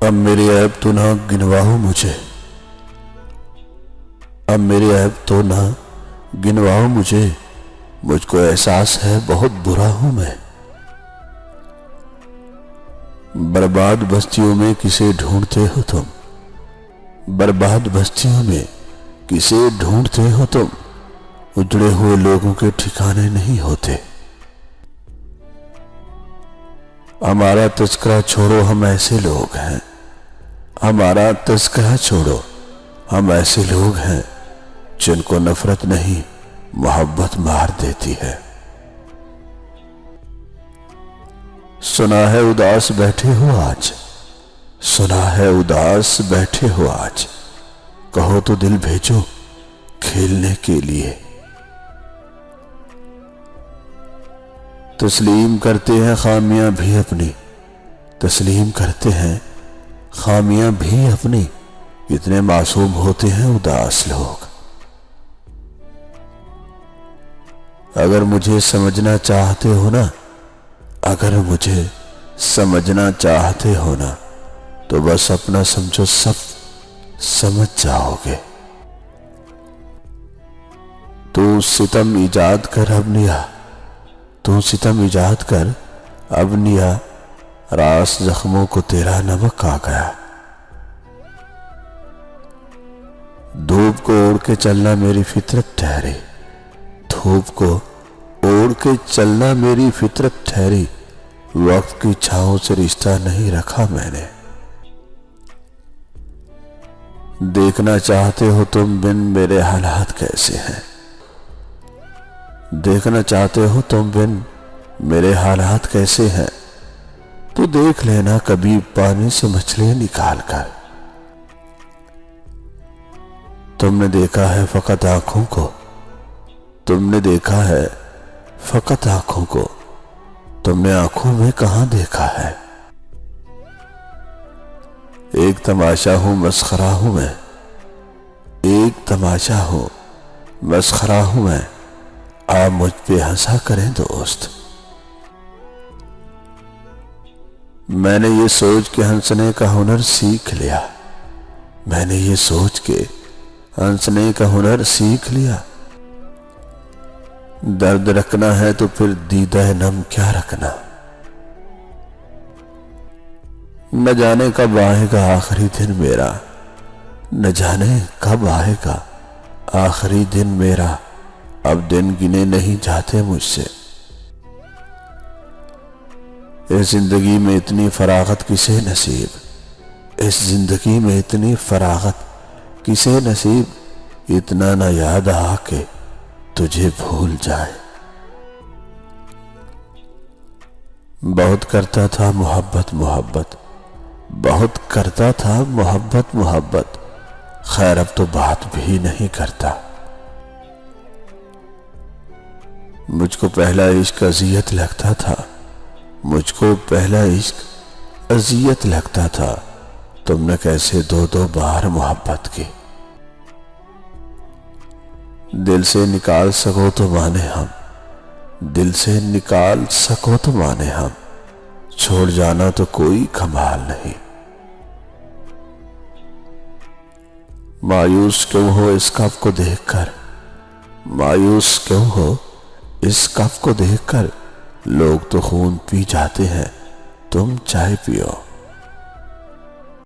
अब मेरे ऐब तो ना गिनवाओ मुझे, अब मेरे ऐब तो ना गिनवाओ मुझे, मुझको एहसास है बहुत बुरा हूं मैं। बर्बाद बस्तियों में किसे ढूंढते हो तुम, बर्बाद बस्तियों में किसे ढूंढते हो तुम, उजड़े हुए लोगों के ठिकाने नहीं होते। हमारा तस्करा छोड़ो, हम ऐसे लोग हैं, हमारा तस्करा छोड़ो, हम ऐसे लोग हैं जिनको नफरत नहीं मोहब्बत मार देती है। सुना है उदास बैठे हो आज, सुना है उदास बैठे हो आज, कहो तो दिल भेजो खेलने के लिए। तस्लीम करते हैं खामियां भी अपनी, तस्लीम करते हैं खामियां भी अपनी, इतने मासूम होते हैं उदास लोग। अगर मुझे समझना चाहते हो ना, अगर मुझे समझना चाहते हो ना, तो बस अपना समझो, सब समझ जाओगे। तू सितम इजाद कर अबनिया, तू सितम इजाद कर अबनिया, रास जख्मों को तेरा नमक आ गया। धूप को ओढ़ के चलना मेरी फितरत ठहरी, धूप को ओढ़ के चलना मेरी फितरत ठहरी, वक्त की छांव से रिश्ता नहीं रखा मैंने। देखना चाहते हो तुम बिन मेरे हालात कैसे हैं, देखना चाहते हो तुम बिन मेरे हालात कैसे हैं, तो देख लेना कभी पानी से मछली निकाल कर। तुमने देखा है फकत आंखों को, तुमने देखा है फकत आंखों को, तुमने आंखों में कहां देखा है। एक तमाशा हूं मस्खरा हूं मैं, एक तमाशा हूं मस्खरा हूं मैं, आप मुझ पे हंसा करें दोस्त। मैंने ये सोच के हंसने का हुनर सीख लिया, मैंने ये सोच के हंसने का हुनर सीख लिया। दर्द रखना है तो फिर दीदा नम क्या रखना। न जाने कब आएगा आखिरी दिन मेरा, न जाने कब आएगा आखिरी दिन मेरा, अब दिन गिने नहीं जाते मुझसे। इस जिंदगी में इतनी फरागत किसे नसीब, इस जिंदगी में इतनी फरागत किसे नसीब, इतना ना याद आके तुझे भूल जाए। बहुत करता था मोहब्बत मोहब्बत, बहुत करता था मोहब्बत मोहब्बत, खैर अब तो बात भी नहीं करता। मुझको पहला इश्क अजियत लगता था, मुझको पहला इश्क अजियत लगता था, तुमने कैसे दो दो बार मोहब्बत की। दिल से निकाल सको तो माने हम, दिल से निकाल सको तो माने हम, छोड़ जाना तो कोई कमाल नहीं। मायूस क्यों हो इस कप को देखकर, मायूस क्यों हो इस कप को देखकर, लोग तो खून पी जाते हैं तुम चाय पियो।